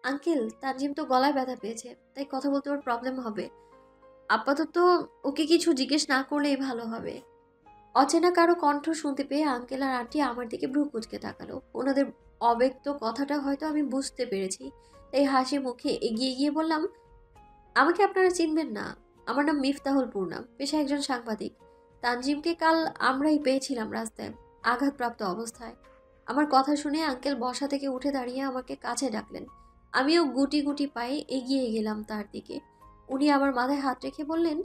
Uncle, Tanzim তো গলায় ব্যথা পেয়েছে, তাই কথা বলতে ওর প্রবলেম হবে। আপাতত ওকে কিছু জিজ্ঞেস না করলেই ভালো হবে। অচেনা কারো কণ্ঠ শুনতে পেয়ে আঙ্কেল আর আন্টি আমার দিকে ভ্রু কুঁচকে তাকালো। ওনাদের অব্যক্ত কথাটা হয়তো আমি বুঝতে পেরেছি, তাই হাসি মুখে এগিয়ে গিয়ে বললাম, আমাকে আপনারা চিনবেন না। আমার নাম মিফতাহুল পূর্ণা, পেশায় একজন সাংবাদিক। তানজিমকে কাল আমরাই পেয়েছিলাম রাস্তায়, আঘাতপ্রাপ্ত অবস্থায়। আমার কথা শুনে আঙ্কেল বসা থেকে উঠে দাঁড়িয়ে আমাকে কাছে ডাকলেন। আমিও গুটি গুটি পায়ে এগিয়ে গেলাম তার দিকে। উনি আমার মাথায় হাত রেখে বললেন,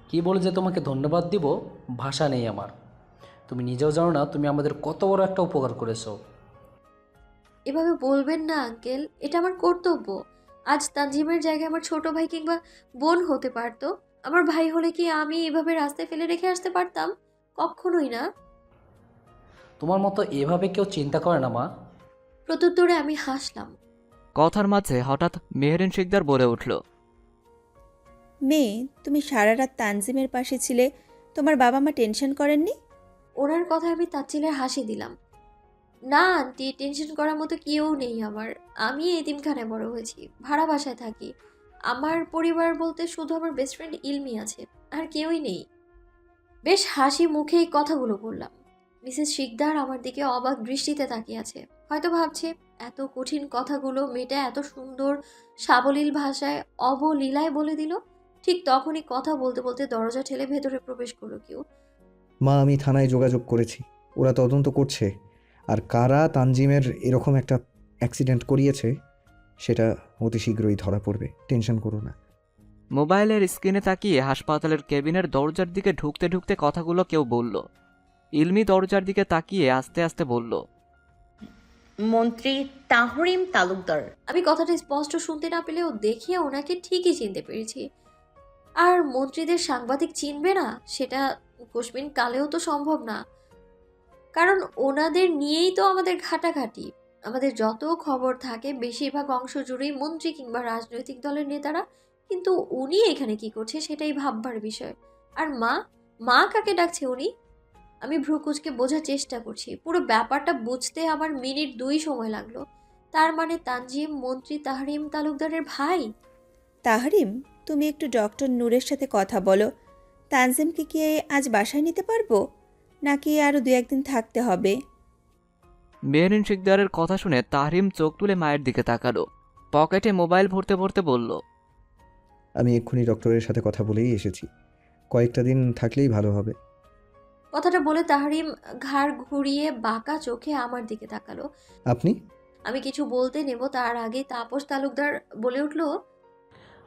কি বলে যে তোমাকে ধন্যবাদ দিব, ভাষা নেই আমার। তুমি নিজেও জানো না তুমি আমাদের কত বড় একটা উপকার করেছো। এভাবে বলবেন না আঙ্কেল, এটা আমার কর্তব্য। আজ তানজিমের জায়গায় আমার ছোট ভাই কিংবা বোন হতে পারতো। আমার ভাই হলে কি আমি এভাবে রাস্তায় ফেলে রেখে আসতে পারতাম? কখনোই না। তোমার মতো এভাবে কেউ চিন্তা করে না মা। প্রত্যুত্তরে আমি হাসলাম। কথার মাঝে হঠাৎ মেহেরিন শিকদার বলে উঠল, মেয়ে, তুমি সারা রাত তানজিমের পাশে ছিলে, তোমার বাবা মা টেনশন করেননি? ওনার কথায় আমি তাচ্ছিল্যের হাসি দিলাম। না আন্টি, টেনশন করার মতো কেউ নেই আমার। আমি এতিমখানায় বড় হয়েছি, ভাড়া বাসায় থাকি। আমার পরিবার বলতে শুধু আমার বেস্ট ফ্রেন্ড ইলমি আছে, আর কেউই নেই। বেশ হাসি মুখে এই কথাগুলো বললাম। মিসেস শিকদার আমার দিকে অবাক দৃষ্টিতে তাকিয়ে আছে। হয়তো ভাবছে, এত কঠিন কথাগুলো মেয়েটা এত সুন্দর সাবলীল ভাষায় অবলীলায় বলে দিল। ঠিক তখনই কথা বলতে বলতে দরজা ঠেলে ভেতরে প্রবেশ করলো কেউ। মা, আমি থানায় যোগাযোগ করেছি, ওরা তদন্ত করছে। আর কারা তানজিমের এরকম একটা অ্যাক্সিডেন্ট করিয়েছে সেটা অতি শীঘ্রই ধরা পড়বে, টেনশন করো না। মোবাইলের স্ক্রিনে তাকিয়ে হাসপাতালের কেবিনের দরজার দিকে ঢুকতে ঢুকতে কথাগুলো কেউ বলল। ইলমি দরজার দিকে তাকিয়ে আস্তে আস্তে বলল, মন্ত্রী তাহরিম তালুকদার। আমি কথাটা স্পষ্ট শুনতে না পেলেও দেখে ওনাকে ঠিকই চিনতে পেরেছি। আর মন্ত্রীদের সাংবাদিক চিনবে না সেটা কোশমিন কালেও তো সম্ভব না। কারণ ওনাদের নিয়েই তো আমাদের ঘাটাঘাটি। আমাদের যত খবর থাকে বেশিরভাগ অংশ জুড়েই মন্ত্রী কিংবা রাজনৈতিক দলের নেতারা। কিন্তু উনি এখানে কি করছে সেটাই ভাববার বিষয়। আর মা, মা কাকে ডাকছে উনি? আমি ভ্রুকুচকে বোঝার চেষ্টা করছি। পুরো ব্যাপারটা বুঝতে আমার মিনিট 2 সময় লাগলো। তার মানে তানজিম মন্ত্রী তাহরিম তালুকদারের ভাই। তাহরিম, তুমি একটু ডক্টর নূরের সাথে কথা বলো। তানজিমকে কি আজ বাসায় নিতে পারবো, নাকি আরও 2-1 দিন থাকতে হবে? মেহেরিন শিকদারের কথা শুনে তাহরিম চোখ তুলে মায়ের দিকে তাকালো। পকেটে মোবাইল ভরতে ভরতে বলল, আমি এক্ষুনি ডক্টরের সাথে কথা বলেই এসেছি, কয়েকটা দিন থাকলেই ভালো হবে। কথাটা বলে তাহরিম ঘাড় ঘুরিয়ে বাঁকা চোখে আমার দিকে তাকালো। আপনি? আমি কিছু বলতে নেব তার আগে তাপস তালুকদার বলে উঠল,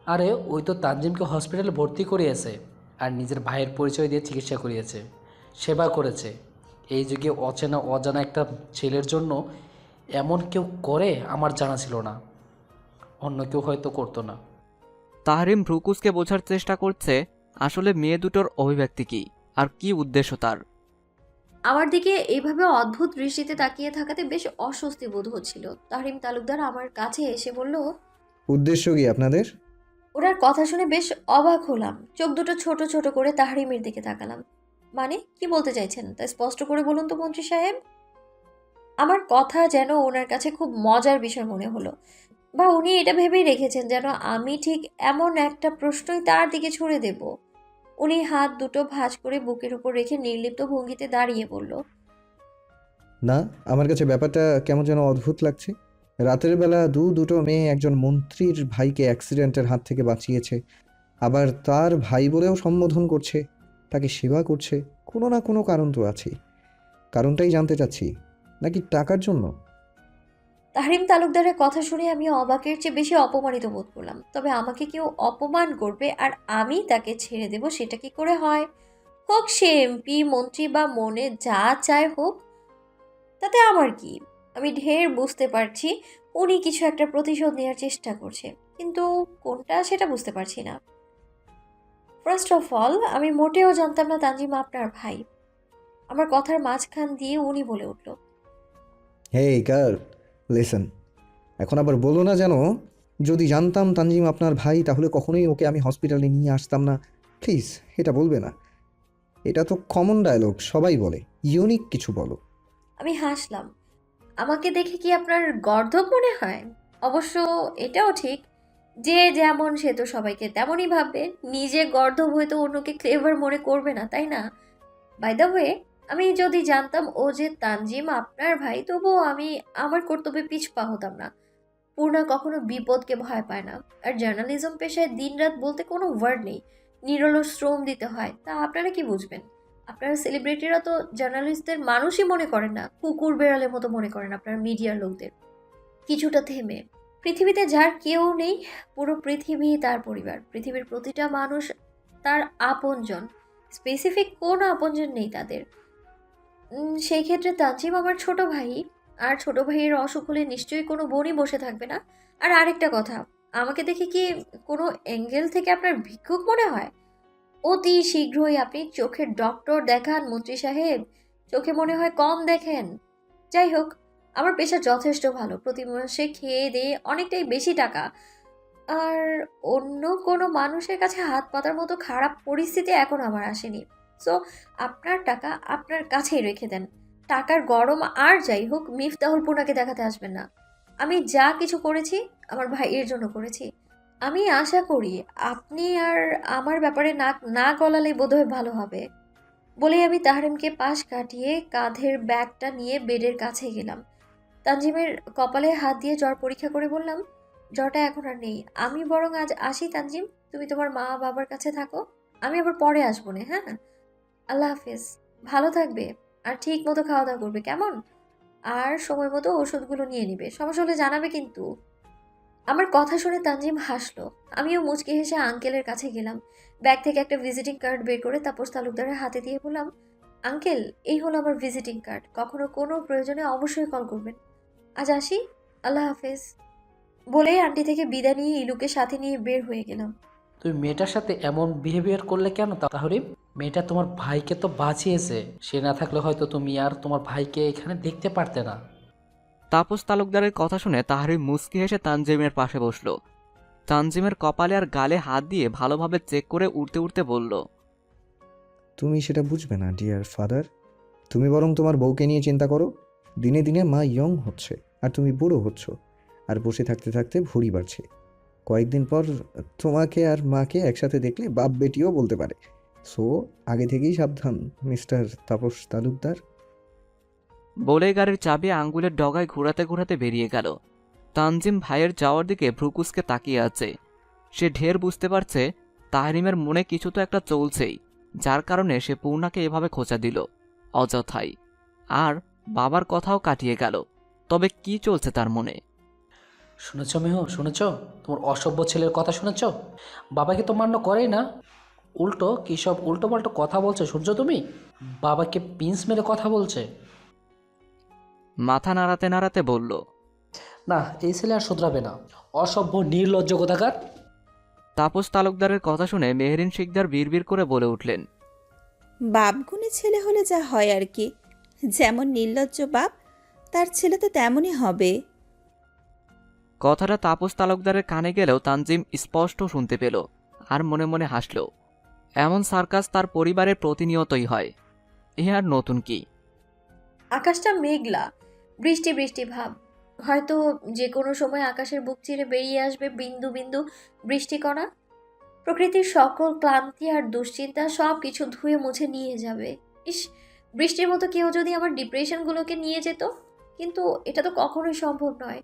আরে ওই তো তানজিমকে হসপিটালে ভর্তি করিয়েছে আর নিজের ভাইয়ের পরিচয় দিয়ে চিকিৎসা করিয়েছে, সেবা করেছে। এই যুগে অচেনা অজানা একটা ছেলের জন্য এমন কেউ করে আমার জানা ছিল না, অন্য কেউ হয়তো করতো না। তাহরিম ভ্রুকুসকে বোঝার চেষ্টা করছে আসলে মেয়ে দুটোর অভিব্যক্তি কী আর কি উদ্দেশ্য তার। আমার দিকে এইভাবে অদ্ভুত দৃষ্টিতে তাকিয়ে থাকাতে বেশ অস্বস্তি বোধ হচ্ছিল। তাহরিম তালুকদার আমার কাছে এসে বলল, উদ্দেশ্য কি আপনাদের? ওনার কথা শুনে বেশ অবাক হলাম। চোখ দুটো ছোট ছোট করে তাহরিমের দিকে তাকালাম। মানে কি বলতে চাইছেন তা স্পষ্ট করে বলুন তো মন্ত্রী সাহেব। আমার কথা যেন ওনার কাছে খুব মজার বিষয় মনে হলো, বা উনি এটা ভেবেই রেখেছেন যেন আমি ঠিক এমন একটা প্রশ্নই তার দিকে ছুড়ে দেব। উনি হাত দুটো ভাঁজ করে বুকের উপর রেখে নির্লিপ্ত ভঙ্গিতে দাঁড়িয়ে বলল, না, আমার কাছে ব্যাপারটা কেমন যেন অদ্ভুত লাগছে। রাতের বেলা দুটো মেয়ে একজন মন্ত্রীর ভাইকে অ্যাক্সিডেন্টের হাত থেকে বাঁচিয়েছে, আবার তার ভাই বলেও সম্বোধন করছে, তাকে সেবা করছে। কোনো না কোনো কারণ তো আছেই। কারণটাই জানতে চাচ্ছি, নাকি টাকার জন্য? তাহরিম তালুকদারের কথা শুনে আমি অবাকের চেয়ে বেশি অপমানিত বোধ করলাম। তবে আমাকে কেউ অপমান করবে আর আমি তাকে ছেড়ে দেব, সেটা কি করে হয়? হোক সে এমপি, মন্ত্রী বা মনে যা চায় হোক, তাতে আমার কি? আমি ঢের বুঝতে পারছি উনি কিছু একটা প্রতিশোধ নেওয়ার চেষ্টা করছে, কিন্তু কোনটা সেটা বুঝতে পারছি না। ফার্স্ট অফ অল, আমি মোটেও জানতাম না তানজিম আপনার ভাই। আমার কথার মাঝখান দিয়ে উনি বলে উঠল, হেই গার্ল, লিসেন। এখন আবার বলো না যেন যদি জানতাম তানজিম আপনার ভাই তাহলে কখনোই ওকে আমি হসপিটালে নিয়ে আসতাম না। প্লিজ, এটা বলবে না। এটা তো কমন ডায়লগ, সবাই বলে। ইউনিক কিছু বলো। আমি হাসলাম। আমাকে দেখে কি আপনার গর্দভ মনে হয়? অবশ্য এটাও ঠিক, যে যেমন সে তো সবাইকে তেমনই ভাববে। নিজে গর্দভ হয়ে তো অন্যকে ক্লেভার মনে করবে না, তাই না? বাই দ্য ওয়ে, আমি যদি জানতাম ও যে তানজিম আপনার ভাই, তবুও আমি আমার কর্তব্যে পিছপা হতাম না। পূর্ণা কখনো বিপদকে ভয় পায় না। আর জার্নালিজম পেশায় দিনরাত বলতে কোনো ওয়ার্ড নেই, নিরলস শ্রম দিতে হয়। তা আপনারা কি বুঝবেন? আপনারা সেলিব্রিটিরা তো জার্নালিস্টদের মানুষই মনে করেন না, কুকুর বেড়ালের মতো মনে করেন আপনারা মিডিয়ার লোকদের। কিছুটা থেমে, পৃথিবীতে যার কেউ নেই, পুরো পৃথিবী তার পরিবার। পৃথিবীর প্রতিটা মানুষ তার আপনজন, স্পেসিফিক কোনো আপনজন নেই তাদের। সেই ক্ষেত্রে তানজিম আমার ছোট ভাই, আর ছোট ভাইয়ের অসুখ হলে নিশ্চয়ই কোনো বোনই বসে থাকবে না। আর আরেকটা কথা, আমাকে দেখে কি কোনো অ্যাঙ্গেল থেকে আপনার ভিক্ষুক মনে হয়? অতি শীঘ্রই আপনি চোখের ডক্টর দেখান মন্ত্রী সাহেব, চোখে মনে হয় কম দেখেন। যাই হোক, আমার পেশা যথেষ্ট ভালো, প্রতি মাসে খেয়ে দিয়ে অনেকটাই বেশি টাকা। আর অন্য কোনো মানুষের কাছে হাত পাতার মতো খারাপ পরিস্থিতি এখন আমার আসেনি। সো আপনার টাকা আপনার কাছেই রেখে দেন। টাকার গরম আর যাই হোক, মিফতাহুল পুনাকে দেখাতে আসবেন না। আমি যা কিছু করেছি আমার ভাইয়ের জন্য করেছি। আমি আশা করি আপনি আর আমার ব্যাপারে নাক না গলালে বোধহয় ভালো হবে। বলেই আমি তাহরিমকে পাশ কাটিয়ে কাঁধের ব্যাগটা নিয়ে বেডের কাছে গেলাম। তানজিমের কপালে হাত দিয়ে জ্বর পরীক্ষা করে বললাম, জ্বরটা এখন আর নেই। আমি বরং আজ আসি তানজিম, তুমি তোমার মা বাবার কাছে থাকো, আমি আবার পরে আসবো না। হ্যাঁ, আল্লাহ হাফেজ। ভালো থাকবে, আর ঠিক মতো খাওয়া দাওয়া করবে, কেমন? আর সময় মতো ওষুধগুলো নিয়ে নিবে, সমস্যা হলে জানাবে কিন্তু। আমার কথা শুনে তানজিম হাসলো। আমিও মুচকি হেসে আঙ্কেলের কাছে গেলাম। ব্যাগ থেকে একটা ভিজিটিং কার্ড বের করে তাপস তালুকদারের হাতে দিয়ে বললাম, আঙ্কেল, এই হলো আমার ভিজিটিং কার্ড, কখনো কোনো প্রয়োজনে অবশ্যই কল করবেন। আজ আসি, আল্লাহ হাফেজ। বলেই আন্টি থেকে বিদায় নিয়ে ইলুকে সাথে নিয়ে বের হয়ে গেলাম। তুমি মেয়েটার সাথে এমন বিহেভিয়ার করলে কেন তাহরিম? মেয়েটা তোমার ভাইকে তো বাঁচিয়েছে, সে না থাকলে হয়তো তুমি আর তোমার ভাইকে এখানে দেখতে পারতে না। তাপস তালুকদারের কথা শুনে তাহরিম মুচকি হেসে তানজিমের পাশে বসল। তানজিমের কপালে আর গালে হাত দিয়ে ভালোভাবে চেক করে উঠতে উঠতে বলল, তুমি সেটা বুঝবে না ডিয়ার ফাদার। তুমি বরং তোমার বউকে নিয়ে চিন্তা করো। দিনে দিনে মা ইয়ং হচ্ছে আর তুমি বুড়ো হচ্ছ, আর বসে থাকতে থাকতে ভুঁড়ি বাড়ছে। কয়েকদিন পর তোমাকে আর মাকে একসাথে দেখলে বাপ বেটিও বলতে পারে। সো আগে থেকেই সাবধান মিস্টার তাপস তালুকদার। বলে গাড়ির চাবি আঙ্গুলের ডগায় ঘোরাতে ঘোরাতে বেরিয়ে গেল। তানজিম ভাইয়ের যাওয়ার দিকে ভ্রুকুসকে তাকিয়ে আছে। সে ঢের বুঝতে পারছে তাহরিমের মনে কিছু তো একটা চলছেই, যার কারণে সে পূর্ণাকে এভাবে খোঁচা দিল অযথাই। আর বাবার কথাও কাটিয়ে গেল, তবে কি চলছে তার মনে? শুনেছ মেহ, শুনেছ? তোমার অসভ্য ছেলের কথা শুনেছ? বাবাকে তো মান্য করেই না, উল্টো কী সব উল্টো পাল্টো কথা বলছে শুনছো তুমি? বাবাকে পিন্স মেরে কথা বলছে। মাথা নাড়াতে নাড়াতে বলল, না, এই ছেলে আর শুধরাবে না, অসভ্য নির্লজ্জ কোথাকার। তাপস তালুকদারের কথা শুনে মেহরিন শিকদার বিড়বিড় করে বলে উঠলেন, বাপগুণী ছেলে হলে যা হয় আর কি। যেমন নির্লজ্জ বাপ, তার ছেলে তো তেমনই হবে। কথাটা তাপস তালুকদারের কানে গেলেও তানজিম স্পষ্ট শুনতে পেল, আর মনে মনে হাসল। এমন সার্কাস তার পরিবারের প্রতিনিয়তই হয়, এ আর নতুন কি? আকাশটা মেঘলা, বৃষ্টি বৃষ্টি ভাব। হয়তো যে কোনো সময় আকাশের বুক চিরে বেরিয়ে আসবে বিন্দু বিন্দু বৃষ্টিকণা। প্রকৃতির সকল ক্লান্তি আর দুশ্চিন্তা সব কিছু ধুয়ে মুছে নিয়ে যাবে। ইস, বৃষ্টির মতো কেউ যদি আমার ডিপ্রেশনগুলোকে নিয়ে যেত। কিন্তু এটা তো কখনোই সম্ভব নয়।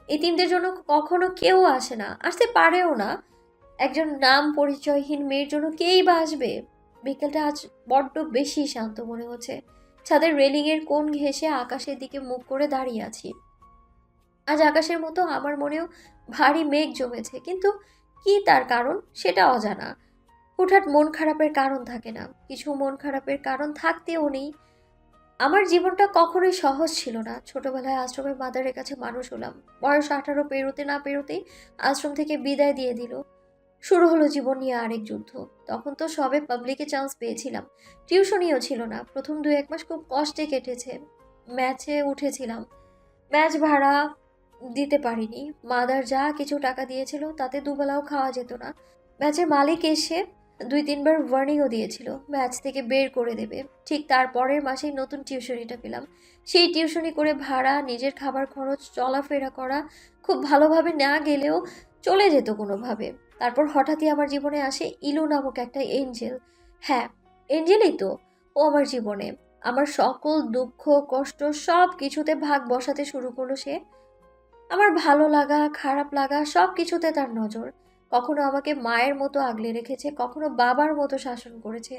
এতিমদের জন্য কখনো কেউ আসে না, আসতে পারেও না। একজন নাম পরিচয়হীন মেয়ের জন্য কেই বা আসবে? বিকেলটা আজ বড্ড বেশি শান্ত মনে হচ্ছে। ছাদের রেলিংয়ের কোণ ঘেঁষে আকাশের দিকে মুখ করে দাঁড়িয়ে আছি। আজ আকাশের মতো আমার মনেও ভারী মেঘ জমেছে, কিন্তু কি তার কারণ সেটা অজানা। হুটহাট মন খারাপের কারণ থাকে না, কিছু মন খারাপের কারণ থাকতেও নেই। আমার জীবনটা কখনোই সহজ ছিল না। ছোটবেলায় আশ্রমের মাদারের কাছে মানুষ হলাম, বয়স 18 পেরোতে না পেরোতেই আশ্রম থেকে বিদায় দিয়ে দিল। শুরু হলো জীবন নিয়ে আরেক যুদ্ধ। তখন তো সবে পাবলিকে চান্স পেয়েছিলাম, টিউশনিও ছিল না। প্রথম 2-1 মাস খুব কষ্টে কেটেছে। ম্যাচে উঠেছিলাম, ম্যাচ ভাড়া দিতে পারিনি। মাদার যা কিছু টাকা দিয়েছিল তাতে দুবেলাও খাওয়া যেত না। ম্যাচের মালিক এসে 2-3 বার ওয়ার্নিংও দিয়েছিল ম্যাচ থেকে বের করে দেবে। ঠিক তার পরের মাসেই নতুন টিউশনিটা পেলাম। সেই টিউশনি করে ভাড়া, নিজের খাবার খরচ, চলাফেরা করা খুব ভালোভাবে না গেলেও চলে যেত কোনোভাবে। তারপর হঠাৎই আমার জীবনে আসে ইলু নামক একটা এঞ্জেল। হ্যাঁ, এঞ্জেলই তো। ও আমার জীবনে আমার সকল দুঃখ কষ্ট সব কিছুতে ভাগ বসাতে শুরু করলো সে। আমার ভালো লাগা খারাপ লাগা সব কিছুতে তার নজর। কখনো আমাকে মায়ের মতো আগলে রেখেছে, কখনো বাবার মতো শাসন করেছে,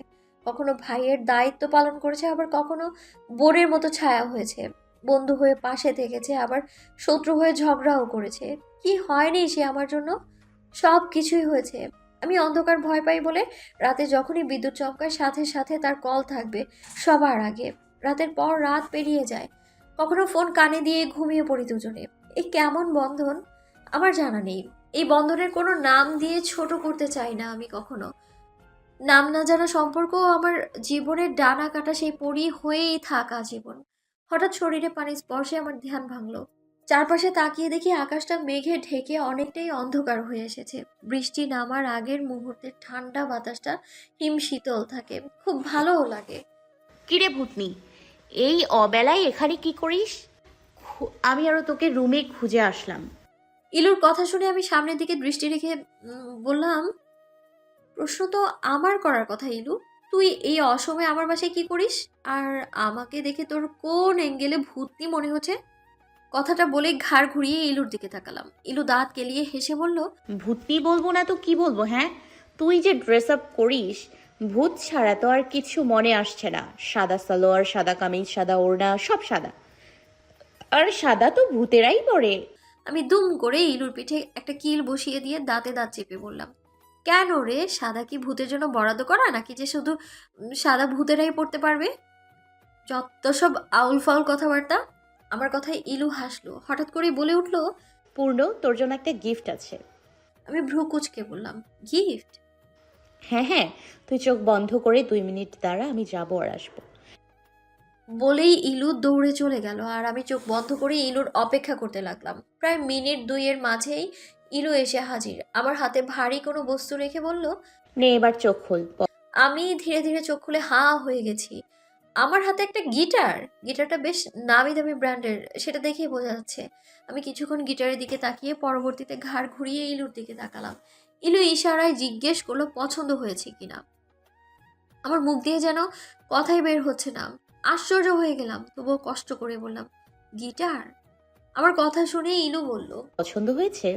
কখনো ভাইয়ের দায়িত্ব পালন করেছে, আবার কখনো বোনের মতো ছায়া হয়েছে। বন্ধু হয়ে পাশে থেকেছে, আবার শত্রু হয়ে ঝগড়াও করেছে। কি হয়নি সে আমার জন্য? সব কিছুই হয়েছে। আমি অন্ধকার ভয় পাই বলে রাতে যখনই বিদ্যুৎ চমকায় সাথে সাথে তার কল থাকবে সবার আগে। রাতের পর রাত পেরিয়ে যায়, কখনো ফোন কানে দিয়ে ঘুমিয়ে পড়ি দুজনে। এই কেমন বন্ধন আমার জানা নেই। এই বন্ধনের কোনো নাম দিয়ে ছোট করতে চাই না আমি কখনো। নাম না জানা সম্পর্ক আমার জীবনের ডানা কাটা সেই পরী হয়েই থাকা জীবন। হঠাৎ শরীরে পানির স্পর্শে আমার ধ্যান ভাঙলো। চারপাশে তাকিয়ে দেখি আকাশটা মেঘে ঢেকে অনেকটাই অন্ধকার হয়ে এসেছে। বৃষ্টি নামার আগের মুহূর্তের ঠান্ডা বাতাসটা হিম শীতল থাকে, খুব ভালোও লাগে। কিরে ভূতনি, এই অবেলায় এখানে কি করিস? আমি আরো তোকে রুমে খুঁজে আসলাম। ইলুর কথা শুনে আমি সামনের দিকে দৃষ্টি রেখে বললাম, প্রশ্ন তো আমার করার কথা ইলু। তুই এই অসময়ে আমার বাসায় কি করিস? আর আমাকে দেখে তোর কোন অ্যাঙ্গেলে ভূতনি মনে হচ্ছে? কথাটা বলে ঘাড় ঘুরিয়ে ইলুর দিকে তাকালাম। ইলু দাঁত কেলিয়ে হেসে বলল, ভূতনি বলবো না তো কি বলবো? হ্যাঁ, তুই যে ড্রেস আপ করিস, ভূত ছাড়া তো আর কিছু মনে আসছে না। সাদা সালোয়ার, সাদা কামিজ, সাদা ওড়না, সব সাদা। আর সাদা তো ভূতেরাই পরে। আমি দুম করে ইলুর পিঠে একটা কিল বসিয়ে দিয়ে দাঁতে দাঁত চেপে বললাম, কেন রে, সাদা কি ভূতের জন্য বরাদ্দ করা, নাকি যে শুধু সাদা ভূতেরাই পড়তে পারবে? যত সব আউল ফাউল কথাবার্তা। আমার কথায় ইলু হাসলো, হঠাৎ করে বলে উঠল, পূর্ণ, তোর জন্য একটা গিফট আছে। আমি ভ্রু কুচকে বললাম, গিফট? হ্যাঁ হ্যাঁ, তুই চোখ বন্ধ করে 2 মিনিট দাঁড়া, আমি যাবো আর আসবো। বলেই ইলু দৌড়ে চলে গেল, আর আমি চোখ বন্ধ করে ইলুর অপেক্ষা করতে লাগলাম। প্রায় মিনিট 2-এর মাঝেই ইলু এসে হাজির, আমার হাতে ভারী কোনো বস্তু রেখে বলল। নে এবার চোখ খোল। আমি ধীরে ধীরে চোখ খুলে হাঁ হয়ে গেছি। আমার হাতে একটা গিটার। গিটারটা বেশ নামি দামি ব্র্যান্ডের, সেটা দেখেই বোঝা যাচ্ছে। আমি কিছুক্ষণ গিটারের দিকে তাকিয়ে পরবর্তীতে ঘাড় ঘুরিয়ে ইলুর দিকে তাকালাম। ইলু ইশারায় জিজ্ঞেস করলো পছন্দ হয়েছে কিনা। আমার মুখ দিয়ে যেন কথাই বের হচ্ছে না। আশ্চর্য হয়ে গেলাম, তবুও কষ্ট করে বললাম, গিটার? আমার কথা শুনে ইলু বলল, পছন্দ হয়েছে?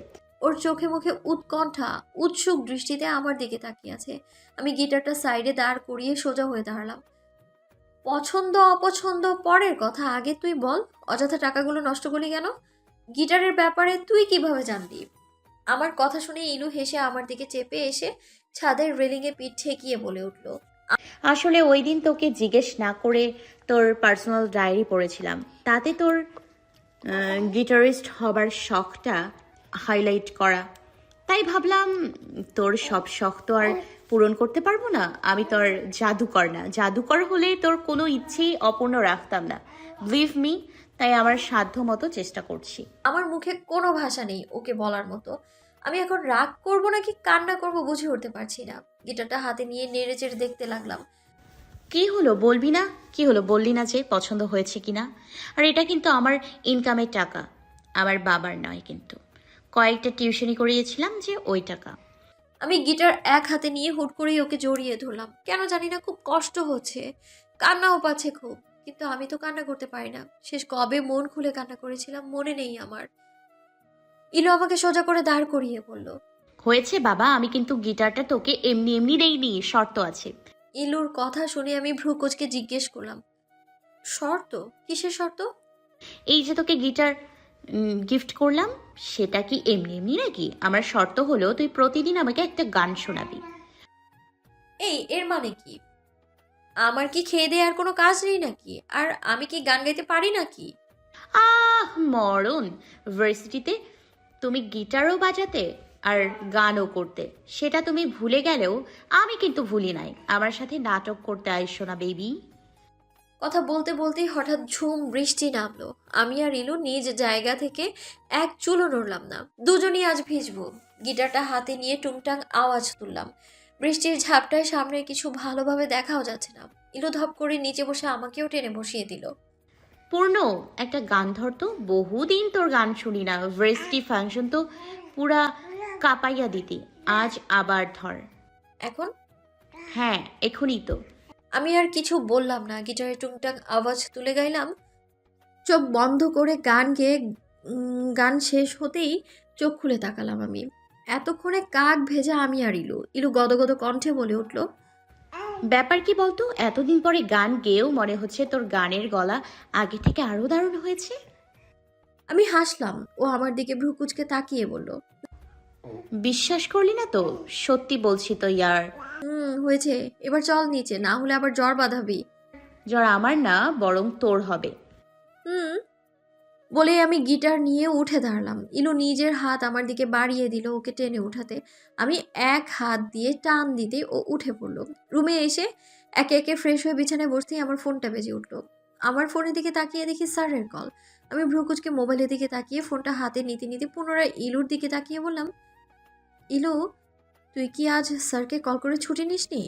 ওর চোখে মুখে উৎকণ্ঠা, উৎসুক দৃষ্টিতে আমার দিকে তাকিয়ে আছে। আমি গিটারটা সাইডে দাঁড় করিয়ে সোজা হয়ে দাঁড়ালাম। পছন্দ অপছন্দ পরের কথা, আগে তুই বল, অযথা টাকাগুলো নষ্ট করলি কেন? গিটারের ব্যাপারে তুই কিভাবে জানলি? আমার কথা শুনে ইলু হেসে আমার দিকে চেপে এসে ছাদের রেলিংয়ে পিঠ ঠেকিয়ে বলে উঠল, আসলে ওই দিন তোকে জিজ্ঞেস না করে তোর পার্সোনাল ডায়েরি পড়েছিলাম। তাতে তোর গিটারিস্ট হবার শখটা হাইলাইট করা। তাই ভাবলাম তোর সব শখ তো আর পূরণ করতে পারবো না। আমি তোর জাদুকর না, জাদুকর হলে তোর কোনো ইচ্ছেই অপূর্ণ রাখতাম না। বিলিভ মি, তাই আমার সাধ্য মতো চেষ্টা করছি। আমার মুখে কোনো ভাষা নেই ওকে বলার মতো। আমি এখন রাগ করব নাকি কান্না করব বুঝে উঠতে পারছি না। গিটারটা হাতে নিয়ে নেড়ে চেড়ে দেখতে লাগলাম। কি হলো বলবি না? কি হলো বললি না যে পছন্দ হয়েছে কিনা? আর এটা কিন্তু আমার ইনকামের টাকা, আমার বাবার নয় কিন্তু। কয়েকটা টিউশনি করিয়েছিলাম যে ওই টাকা। আমি গিটার এক হাতে নিয়ে হুট করেই ওকে জড়িয়ে ধরলাম। কেন জানি না খুব কষ্ট হচ্ছে, কান্নাও পাচ্ছে খুব, কিন্তু আমি তো কান্না করতে পারি না। শেষ কবে মন খুলে কান্না করেছিলাম মনে নেই আমার। ইলু আমাকে সোজা করে দাঁড় করিয়ে বলল, হয়েছে বাবা, আমি কিন্তু গিটারটা তোকে এমনি এমনি দেইনি, শর্ত আছে। ইলুর কথা শুনে আমি ভ্রু কুঁচকে জিজ্ঞেস করলাম, শর্ত? কিসের শর্ত? এই যে তোকে গিটার গিফট করলাম, সেটা কি এমনি এমনি নাকি? আমার শর্ত হলো তুই প্রতিদিন আমাকে একটা গান শোনাবি। এর মানে কি? আমার কি খেয়ে দেয়ে আর কোনো কাজ নেই নাকি? আর আমি কি গান গাইতে পারি নাকি? আহ মরণ! ভার্সিটিতে তুমি গিটারও বাজাতে আর গানও করতে, সেটা তুমি ভুলে গেলেও আমি কিন্তু ভুলি নাই। আমার সাথে নাটক করতে আইসো না বেবি। কথা বলতে বলতেই হঠাৎ ঝুম বৃষ্টি নামলো। আমি আর ইলু নিজ জায়গা থেকে এক চুলও নড়লাম না। দুজনই আজ ভিজবো। গিটারটা হাতে নিয়ে টুংটাং আওয়াজ তুললাম। বৃষ্টির ঝাপটায় সামনে কিছু ভালোভাবে দেখাও যাচ্ছে না। ইলু ধপ করে নিচে বসে আমাকেও টেনে বসিয়ে দিল। পূর্ণ, একটা গান ধরতো, বহুদিন তোর গান শুনি না। ভার্সিটি ফাংশন তো পুরা কাঁপাইয়া দিতি, আজ আবার ধর। এখন হ্যাঁ, এখনই তো। আমি আর কিছু বললাম না, গিটারে টুংটাং আওয়াজ তুলে গাইলাম। চোখ বন্ধ করে গান গেয়ে গান শেষ হতেই চোখ খুলে তাকালাম আমি। এতক্ষণে কাক ভেজা আমি আর ইলু। ইলু গদগদ কণ্ঠে বলে উঠল, ব্যাপার কি বলতো, এতদিন পরে গান গেয়েও মনে হচ্ছে তোর গানের গলা আগে থেকে আরো দারুণ হয়েছে। আমি হাসলাম। ও আমার দিকে ভ্রু কুঁচকে তাকিয়ে বলল, বিশ্বাস করলি না তো? সত্যি বলছি তো ইয়ার। হয়েছে, এবার চল নিচে, না হলে আবার জ্বর বাঁধাবি। জ্বর আমার না, বরং তোর হবে। হুম বলে আমি গিটার নিয়ে উঠে দাঁড়ালাম। ইলু নিজের হাত আমার দিকে বাড়িয়ে দিল ওকে টেনে উঠাতে। আমি এক হাত দিয়ে টান দিতে ও উঠে পড়ল। রুমে এসে একে একে ফ্রেশ হয়ে বিছানায় বসতেই আমার ফোনটা বেজে উঠলো। আমার ফোনের দিকে তাকিয়ে দেখি স্যারের কল। আমি ভ্রুকুচকে মোবাইলের দিকে তাকিয়ে ফোনটা হাতে নিতে নিতে পুনরায় ইলুর দিকে তাকিয়ে বললাম, ইলু, তুই কি আজ স্যারকে কল করে ছুটি নিসনি?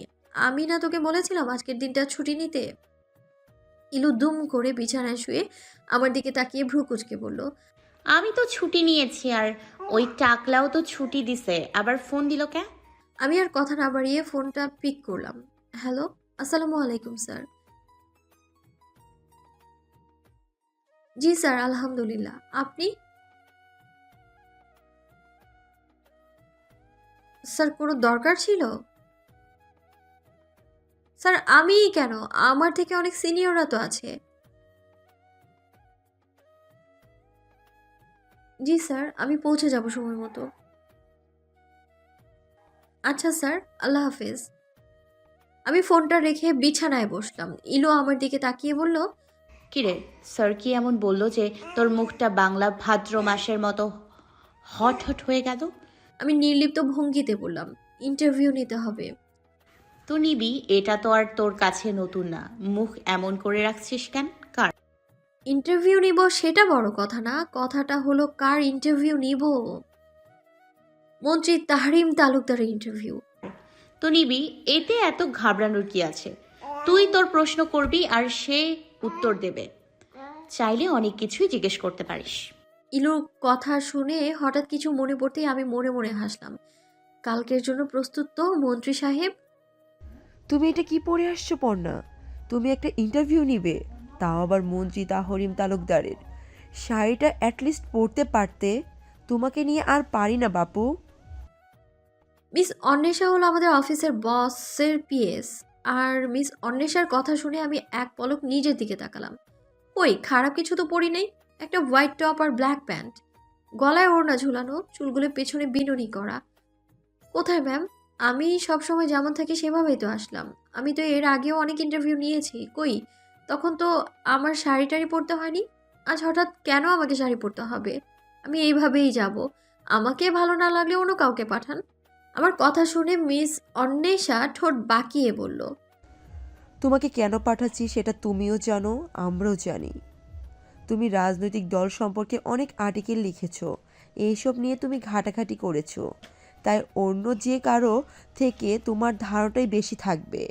আমি না তোকে বলেছিলাম আজকের দিনটা ছুটি নিতে? ইলু দুম করে বিছানায় শুয়ে আমার দিকে তাকিয়ে ভ্রু কুচকে বলল, আমি তো ছুটি নিয়েছি, আর ওই টাকলাও তো ছুটি দিছে, আবার ফোন দিল কে? আমি আর কথা না বাড়িয়ে ফোনটা পিক করলাম। হ্যালো, আসসালামু আলাইকুম স্যার। জি স্যার, আলহামদুলিল্লাহ। আপনি? স্যার, কোনো দরকার ছিল? স্যার, আমিই কেন, আমার থেকে অনেক সিনিয়ররা তো আছে। জি স্যার, আমি পৌঁছে যাব সময় মতো। আচ্ছা স্যার, আল্লাহ হাফেজ। আমি ফোনটা রেখে বিছানায় বসলাম। ইলু আমার দিকে তাকিয়ে বলল, কিরে, স্যার কি এমন বললো যে তোর মুখটা বাংলা ভাদ্র মাসের মতো হট হট হয়ে গেল? আমি নির্লিপ্ত ভঙ্গিতে বললাম, ইন্টারভিউ নিতে হবে। তো নিবি, এটা তো আর তোর কাছে নতুন না। মুখ এমন করে রাখছিস কেন? কার ইন্টারভিউ নিব সেটা বড় কথা না, কথাটা হলো কার ইন্টারভিউ নিব। মন্ত্রী তাহরিম তালুকদারের ইন্টারভিউ। তো নিবি, এতে এত ঘাবড়ানোর কি আছে? তুই তোর প্রশ্ন করবি আর সে উত্তর দেবে। চাইলে অনেক কিছুই জিজ্ঞেস করতে পারিস। ইলুর কথা শুনে হঠাৎ কিছু মনে পড়তেই আমি মনে মনে হাসলাম। কালকের জন্য প্রস্তুত তো মন্ত্রী সাহেব? তুমি এটা কি পড়ে আসছো পর্ণা? তুমি একটা ইন্টারভিউ নিবে, তাও আবার মন্ত্রী তাহরিম তালুকদারের। শাড়িটা অ্যাটলিস্ট পরতে পারতে। তোমাকে নিয়ে আর পারি না বাপু। মিস অন্বেষা হলো আমাদের অফিসের বসের পিএস। আর মিস অন্বেষার কথা শুনে আমি এক পলক নিজের দিকে তাকালাম। ওই খারাপ কিছু তো পরি নাই। একটা হোয়াইট টপ আর ব্ল্যাক প্যান্ট, গলায় ওড়না ঝুলানো, চুলগুলো পেছনে বিনুনি করা। কোথায় ম্যাম? আমি সবসময় যেমন থাকি সেভাবেই তো আসলাম। আমি তো এর আগেও অনেক ইন্টারভিউ নিয়েছি, কই তখন তো আমার শাড়ি টাড়ি পরতে হয়নি। আজ হঠাৎ কেন আমাকে শাড়ি পরতে হবে? আমি এইভাবেই যাব। আমাকে ভালো না লাগলে অন্য কাউকে পাঠান। আমার কথা শুনে মিস অন্বেষা ঠোঁট বাঁকিয়ে বলল, তোমাকে কেন পাঠাচ্ছি সেটা তুমিও জানো, আমরাও জানি। তুমি রাজনৈতিক দল সম্পর্কে অনেক আর্টিকেল লিখেছো, এইসব নিয়ে তুমি ঘাটাঘাটি করেছো, তাই অন্য যে কারো থেকে তোমার ধারণাটাই বেশি থাকবে।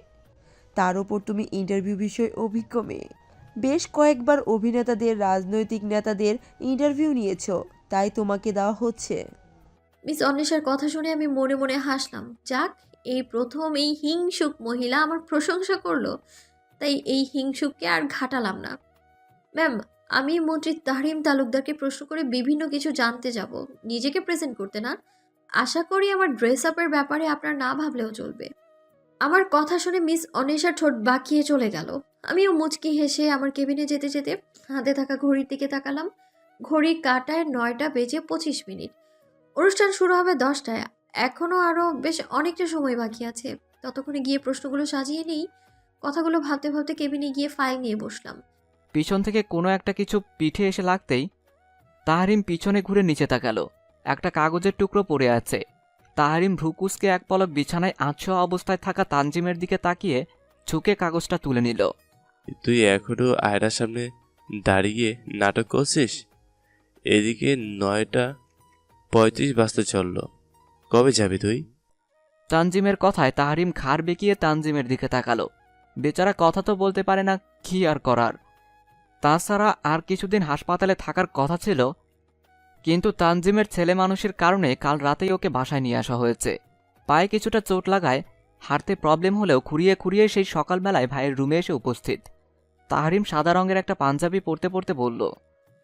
তার ওপর তুমি ইন্টারভিউ বিষয়ে অভিজ্ঞ মেয়ে, বেশ কয়েকবার অভিনেতাদের, রাজনৈতিক নেতাদের ইন্টারভিউ নিয়েছো, তাই তোমাকে দেওয়া হচ্ছে। মিস অন্বেষার কথা শুনে আমি মনে মনে হাসলাম। যাক, এই প্রথম এই হিংসুক মহিলা আমার প্রশংসা করলো। তাই এই হিংসুককে আর ঘাটালাম না। ম্যাম, আমি মন্ত্রী তাহরিম তালুকদারকে প্রশ্ন করে বিভিন্ন কিছু জানতে যাব, নিজেকে প্রেজেন্ট করতে না। আশা করি আমার ড্রেস আপের ব্যাপারে আপনার না ভাবলেও চলবে। আমার কথা শুনে মিস অন্বেষা ঠোঁট বাঁকিয়ে চলে গেল। আমিও মুচকি হেসে আমার কেবিনে যেতে যেতে হাতে থাকা ঘড়ির দিকে তাকালাম। ঘড়ির কাঁটায় 9:25। অনুষ্ঠান শুরু হবে 10টায়। এখনও আরও বেশ অনেকটা সময় বাকি আছে। ততক্ষণে গিয়ে প্রশ্নগুলো সাজিয়ে নিই। কথাগুলো ভাবতে ভাবতে কেবিনে গিয়ে ফাইল নিয়ে বসলাম। পিছন থেকে কোনো একটা কিছু পিঠে এসে লাগতেই তাহারিম পিছনে ঘুরে নিচে তাকালো। একটা কাগজের টুকরো পড়ে আছে। তাহারিম ভ্রুকুসকে এক পলক বিছানায় আঁচোয়া অবস্থায় থাকা তানজিমের দিকে তাকিয়ে ঝুঁকে কাগজটা তুলে নিল। তুই এখনো আয়নার সামনে দাঁড়িয়ে নাটক করছিস? এদিকে 9:35 বাজতে চললো। কবে যাবি তুই? তানজিমের কথায় তাহরিম ঘাড় বেঁকিয়ে তানজিমের দিকে তাকালো। বেচারা কথা তো বলতে পারে না, কি আর করার। তাছাড়া আর কিছুদিন হাসপাতালে থাকার কথা ছিল, কিন্তু তানজিমের ছেলে মানুষের কারণে কাল রাতেই ওকে বাসায় নিয়ে আসা হয়েছে। পায়ে কিছুটা চোট লাগায় হাঁটতে প্রবলেম হলেও খুঁড়িয়ে খুঁড়িয়ে সেই সকালবেলায় ভাইয়ের রুমে এসে উপস্থিত। তাহরিম সাদা রঙের একটা পাঞ্জাবি পরতে পরতে বলল,